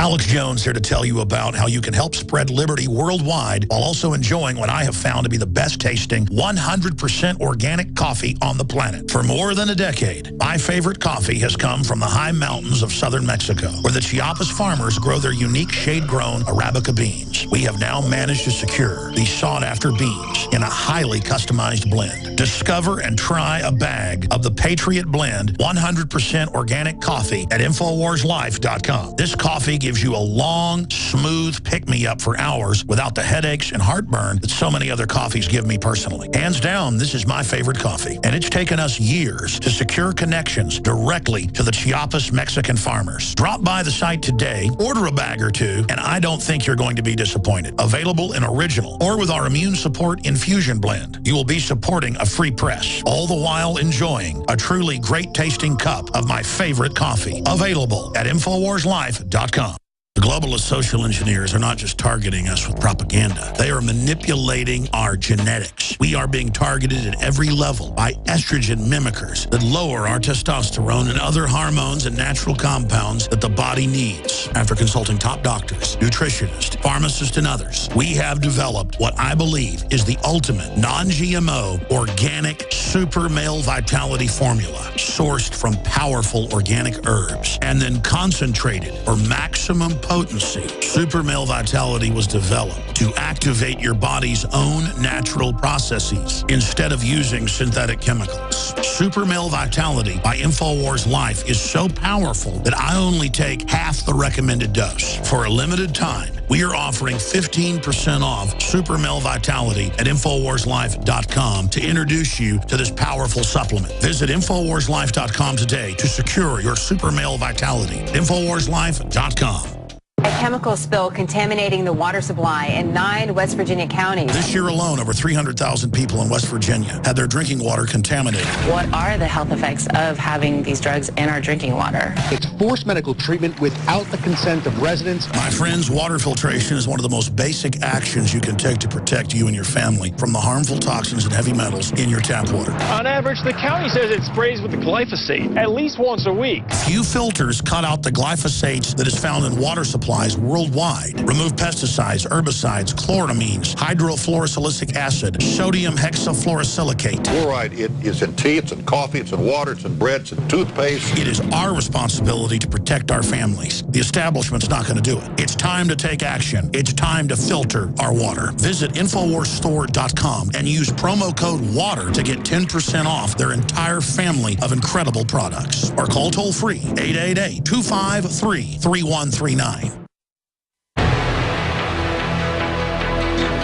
Alex Jones here to tell you about how you can help spread liberty worldwide while also enjoying what I have found to be the best tasting 100% organic coffee on the planet. For more than a decade, my favorite coffee has come from the high mountains of southern Mexico, where the Chiapas farmers grow their unique shade-grown Arabica beans. We have now managed to secure these sought-after beans in a highly customized blend. Discover and try a bag of the Patriot Blend 100% organic coffee at InfoWarsLife.com. This coffee gives you a long, smooth pick-me-up for hours without the headaches and heartburn that so many other coffees give me personally. Hands down, this is my favorite coffee, and it's taken us years to secure connections directly to the Chiapas Mexican farmers. Drop by the site today, order a bag or two, and I don't think you're going to be disappointed. Available in original or with our immune support infusion blend. You will be supporting a free press, all the while enjoying a truly great-tasting cup of my favorite coffee. Available at InfoWarsLife.com. The globalist social engineers are not just targeting us with propaganda. They are manipulating our genetics. We are being targeted at every level by estrogen mimickers that lower our testosterone and other hormones and natural compounds that the body needs. After consulting top doctors, nutritionists, pharmacists, and others, we have developed what I believe is the ultimate non-GMO organic super male vitality formula sourced from powerful organic herbs and then concentrated for maximum potency. Super Male Vitality was developed to activate your body's own natural processes instead of using synthetic chemicals. Super Male Vitality by InfoWars Life is so powerful that I only take half the recommended dose. For a limited time, we are offering 15% off Super Male Vitality at InfoWarsLife.com to introduce you to this powerful supplement. Visit InfoWarsLife.com today to secure your Super Male Vitality. InfoWarsLife.com. A chemical spill contaminating the water supply in 9 West Virginia counties. This year alone, over 300,000 people in West Virginia had their drinking water contaminated. What are the health effects of having these drugs in our drinking water? It's forced medical treatment without the consent of residents. My friends, water filtration is one of the most basic actions you can take to protect you and your family from the harmful toxins and heavy metals in your tap water. On average, the county says it sprays with the glyphosate at least once a week. Few filters cut out the glyphosate that is found in water supplies worldwide. Remove pesticides, herbicides, chloramines, hydrofluorosilicic acid, sodium hexafluorosilicate. Fluoride, it is in tea, it's in coffee, it's in water, it's in bread, it's in toothpaste. It is our responsibility to protect our families. The establishment's not going to do it. It's time to take action. It's time to filter our water. Visit InfoWarsStore.com and use promo code WATER to get 10% off their entire family of incredible products. Or call toll-free 888-253-3139.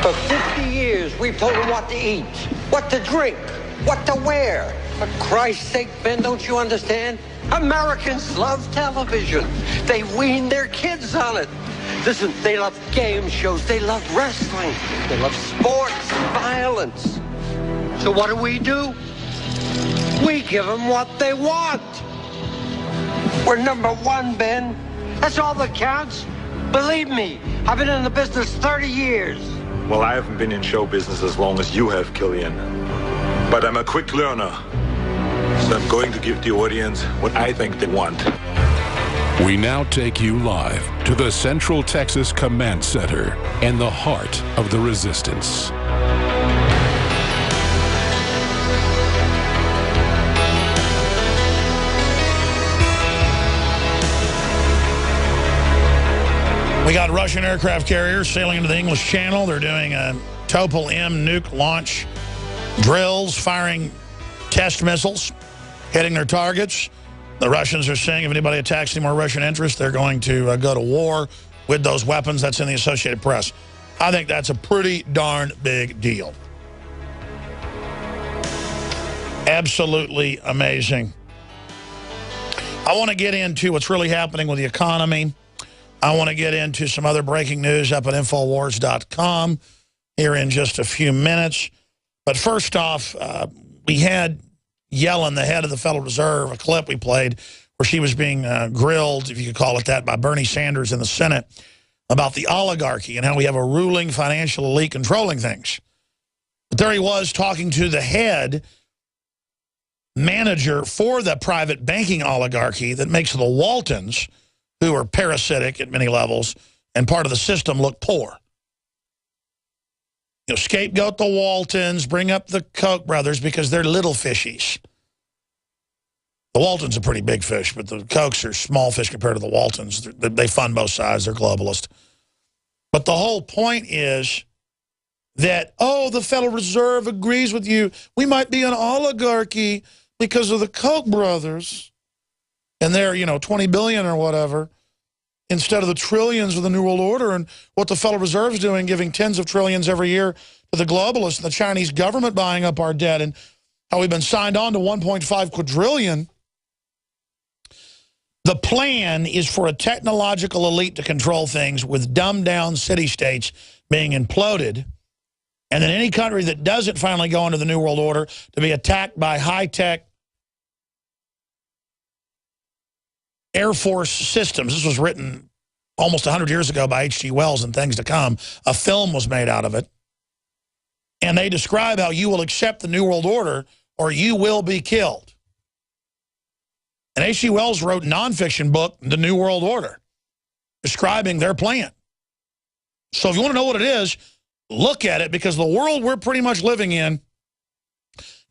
For 50 years, we've told them what to eat, what to drink, what to wear. For Christ's sake, Ben, don't you understand? Americans love television. They wean their kids on it. Listen, they love game shows. They love wrestling. They love sports and violence. So what do? We give them what they want. We're #1, Ben. That's all that counts. Believe me, I've been in the business 30 years. Well, I haven't been in show business as long as you have, Killian. But I'm a quick learner. So I'm going to give the audience what I think they want. We now take you live to the Central Texas Command Center in the heart of the resistance. We got Russian aircraft carriers sailing into the English Channel. They're doing a Topol-M nuke launch drills, firing test missiles, hitting their targets. The Russians are saying if anybody attacks any more Russian interests, they're going to go to war with those weapons. That's in the Associated Press. I think that's a pretty darn big deal. Absolutely amazing. I want to get into what's really happening with the economy. I want to get into some other breaking news up at Infowars.com here in just a few minutes. But first off, we had Yellen, the head of the Federal Reserve, a clip we played where she was being grilled, if you could call it that, by Bernie Sanders in the Senate about the oligarchy and how we have a ruling financial elite controlling things. But there he was talking to the head manager for the private banking oligarchy that makes the Waltons, who are parasitic at many levels and part of the system look poor. You know, scapegoat the Waltons, bring up the Koch brothers because they're little fishies. The Waltons are pretty big fish, but the Kochs are small fish compared to the Waltons. They fund both sides. They're globalist. But the whole point is that, oh, the Federal Reserve agrees with you. We might be an oligarchy because of the Koch brothers. And they're, you know, 20 billion or whatever, instead of the trillions of the New World Order. And what the Federal Reserve's doing, giving tens of trillions every year to the globalists and the Chinese government buying up our debt, and how we've been signed on to 1.5 quadrillion. The plan is for a technological elite to control things with dumbed-down city-states being imploded, and then any country that doesn't finally go into the New World Order to be attacked by high-tech Air Force systems. This was written almost 100 years ago by H.G. Wells in Things to Come. A film was made out of it. And they describe how you will accept the New World Order or you will be killed. And H.G. Wells wrote a nonfiction book, The New World Order, describing their plan. So if you want to know what it is, look at it, because the world we're pretty much living in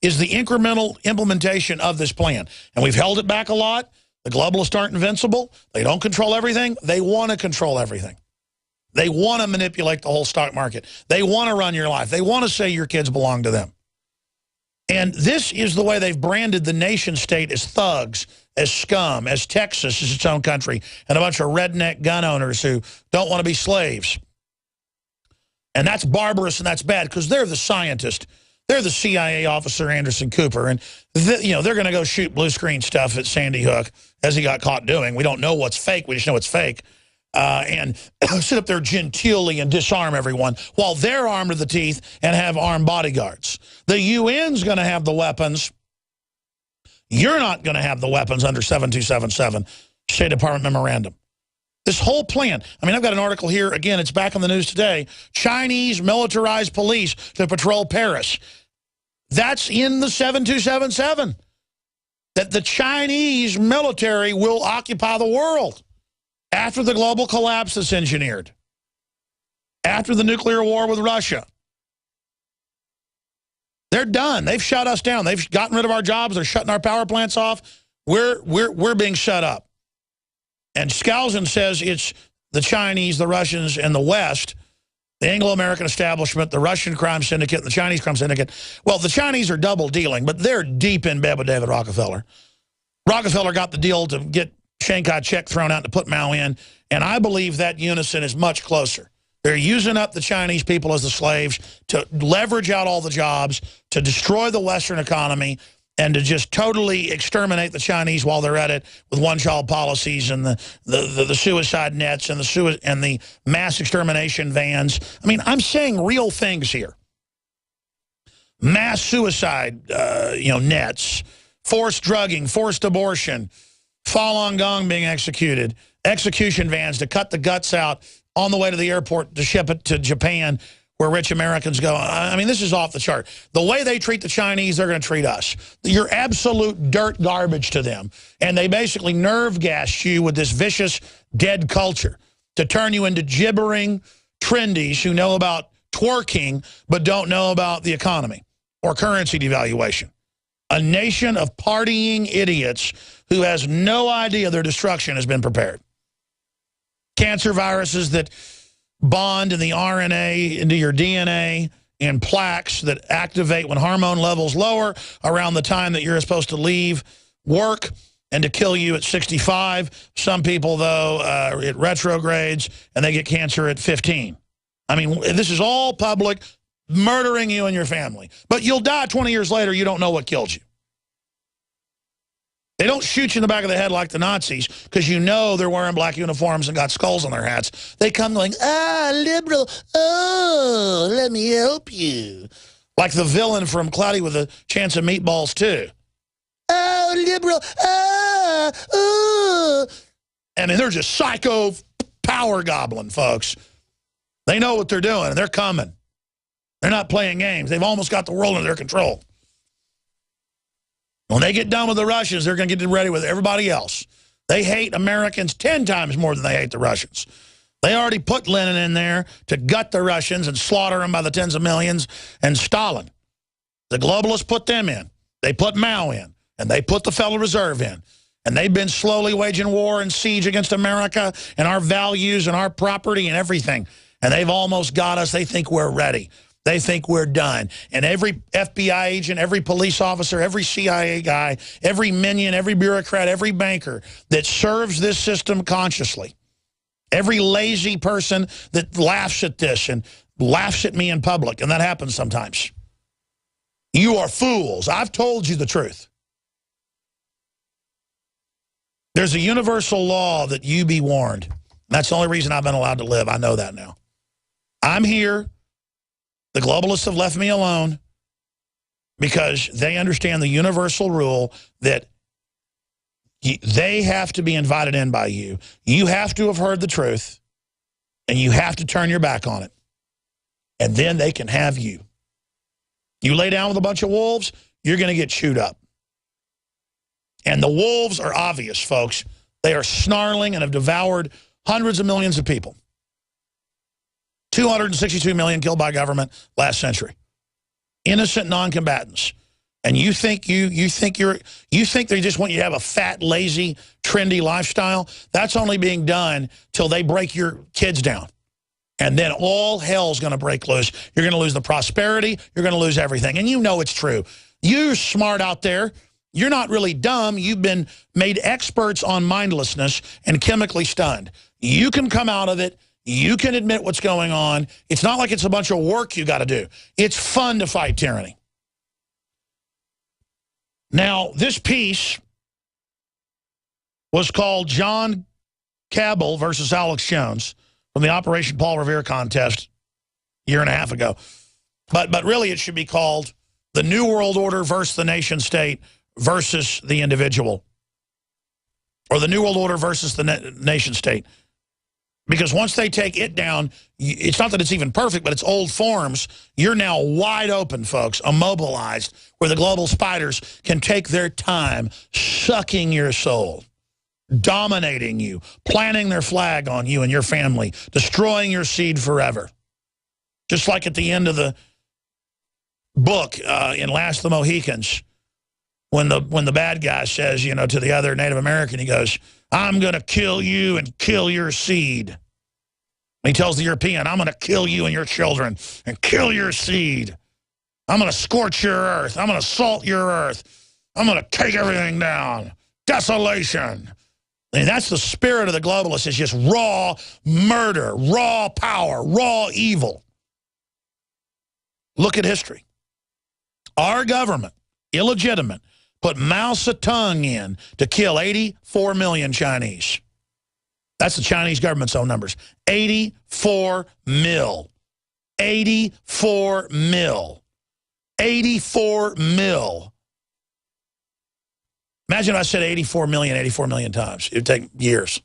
is the incremental implementation of this plan. And we've held it back a lot. The globalists aren't invincible. They don't control everything. They want to control everything. They want to manipulate the whole stock market. They want to run your life. They want to say your kids belong to them. And this is the way they've branded the nation state as thugs, as scum, as Texas is its own country, and a bunch of redneck gun owners who don't want to be slaves. And that's barbarous and that's bad, because they're the scientist. They're the CIA officer, Anderson Cooper, and you know, they're going to go shoot blue screen stuff at Sandy Hook, as he got caught doing. We don't know what's fake. We just know it's fake. And sit up there genteelly and disarm everyone while they're armed to the teeth and have armed bodyguards. The UN's going to have the weapons. You're not going to have the weapons under 7277, State Department memorandum. This whole plan. I mean, I've got an article here. Again, it's back on the news today. Chinese militarized police to patrol Paris. That's in the 7277. That the Chinese military will occupy the world after the global collapse that's engineered, after the nuclear war with Russia. They're done. They've shut us down. They've gotten rid of our jobs. They're shutting our power plants off. We're being shut up. And Skousen says it's the Chinese, the Russians, and the West, the Anglo-American establishment, the Russian crime syndicate, and the Chinese crime syndicate. Well, the Chinese are double dealing, but they're deep in bed with David Rockefeller. Rockefeller got the deal to get Chiang Kai-shek thrown out to put Mao in, and I believe that unison is much closer. They're using up the Chinese people as the slaves to leverage out all the jobs, to destroy the Western economy, and to just totally exterminate the Chinese while they're at it with one-child policies and the suicide nets and the mass extermination vans. I mean, I'm saying real things here. Mass suicide, nets, forced drugging, forced abortion, Falun Gong being executed, execution vans to cut the guts out on the way to the airport to ship it to Japan, where rich Americans go. I mean, this is off the chart. The way they treat the Chinese, they're going to treat us. You're absolute dirt garbage to them. And they basically nerve gas you with this vicious, dead culture to turn you into gibbering trendies who know about twerking but don't know about the economy or currency devaluation. A nation of partying idiots who has no idea their destruction has been prepared. Cancer viruses that bond in the RNA into your DNA, and plaques that activate when hormone levels lower around the time that you're supposed to leave work, and to kill you at 65. Some people, though, it retrogrades, and they get cancer at 15. I mean, this is all public, murdering you and your family. But you'll die 20 years later, you don't know what killed you. They don't shoot you in the back of the head like the Nazis because you know they're wearing black uniforms and got skulls on their hats. They come like, liberal, oh, let me help you. Like the villain from Cloudy with a Chance of Meatballs, too. Oh, liberal, oh. I mean, they're just psycho power goblin, folks. They know what they're doing, and they're coming. They're not playing games. They've almost got the world under their control. When they get done with the Russians, they're going to get ready with everybody else. They hate Americans 10 times more than they hate the Russians. They already put Lenin in there to gut the Russians and slaughter them by the tens of millions, and Stalin. The globalists put them in. They put Mao in, and they put the Federal Reserve in. And they've been slowly waging war and siege against America and our values and our property and everything. And they've almost got us. They think we're ready. They think we're done. And every FBI agent, every police officer, every CIA guy, every minion, every bureaucrat, every banker that serves this system consciously, every lazy person that laughs at this and laughs at me in public, and that happens sometimes. You are fools. I've told you the truth. There's a universal law that you be warned. That's the only reason I've been allowed to live. I know that now. I'm here. The globalists have left me alone because they understand the universal rule that they have to be invited in by you. You have to have heard the truth, and you have to turn your back on it. And then they can have you. You lay down with a bunch of wolves, you're going to get chewed up. And the wolves are obvious, folks. They are snarling and have devoured hundreds of millions of people. 262 million killed by government last century. Innocent non-combatants. And you think they just want you to have a fat, lazy, trendy lifestyle? That's only being done till they break your kids down. And then all hell's going to break loose. You're going to lose the prosperity. You're going to lose everything. And you know it's true. You're smart out there. You're not really dumb. You've been made experts on mindlessness and chemically stunned. You can come out of it. You can admit what's going on. It's not like it's a bunch of work you got to do. It's fun to fight tyranny. Now, this piece was called John Cabell versus Alex Jones from the Operation Paul Revere contest a year and a half ago. But really it should be called The New World Order versus the Nation State versus the individual. Or the New World Order versus the nation state. Because once they take it down, it's not that it's even perfect, but it's old forms. You're now wide open, folks, immobilized, where the global spiders can take their time sucking your soul, dominating you, planting their flag on you and your family, destroying your seed forever. Just like at the end of the book in Last of the Mohicans, when the bad guy says, you know, to the other Native American, he goes, I'm going to kill you and kill your seed. And he tells the European, I'm going to kill you and your children and kill your seed. I'm going to scorch your earth. I'm going to salt your earth. I'm going to take everything down. Desolation. And that's the spirit of the globalists. It's just raw murder, raw power, raw evil. Look at history. Our government, illegitimate, put Mao Zedong in to kill 84 million Chinese. That's the Chinese government's own numbers. 84 mil. 84 mil. 84 mil. Imagine if I said 84 million times. It would take years.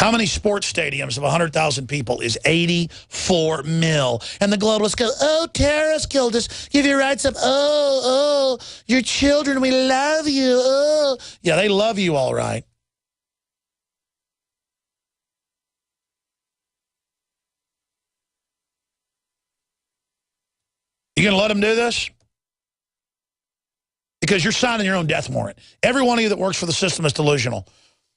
How many sports stadiums of 100,000 people is 84 mil? And the globalists go, oh, terrorists killed us. Give your rights up. Oh, your children, we love you. Oh. Yeah, they love you all right. You going to let them do this? Because you're signing your own death warrant. Every one of you that works for the system is delusional.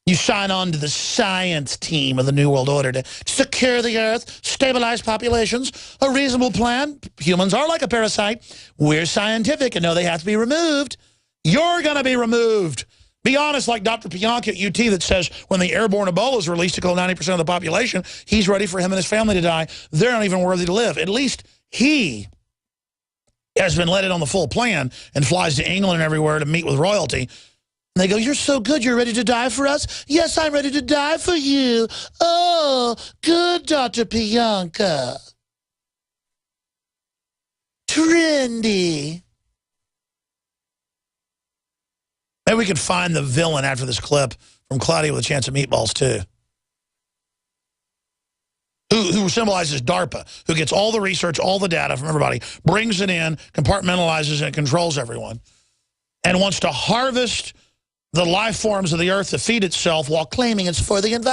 You sign on to the science team of the New World Order to secure the earth, stabilize populations, a reasonable plan. Humans are like a parasite. We're scientific and know they have to be removed. You're going to be removed. Be honest, like Dr. Pianka at UT that says when the airborne Ebola is released to kill 90% of the population, he's ready for him and his family to die. They're not even worthy to live. At least he has been let in on the full plan and flies to England and everywhere to meet with royalty. And they go, you're so good, you're ready to die for us? Yes, I'm ready to die for you. Oh, good, Dr. Pianka. Trendy. Maybe we could find the villain after this clip from Cloudy with a Chance of Meatballs, too. Who symbolizes DARPA, who gets all the research, all the data from everybody, brings it in, compartmentalizes it, and controls everyone, and wants to harvest the life forms of the earth to feed itself while claiming it's for the environment.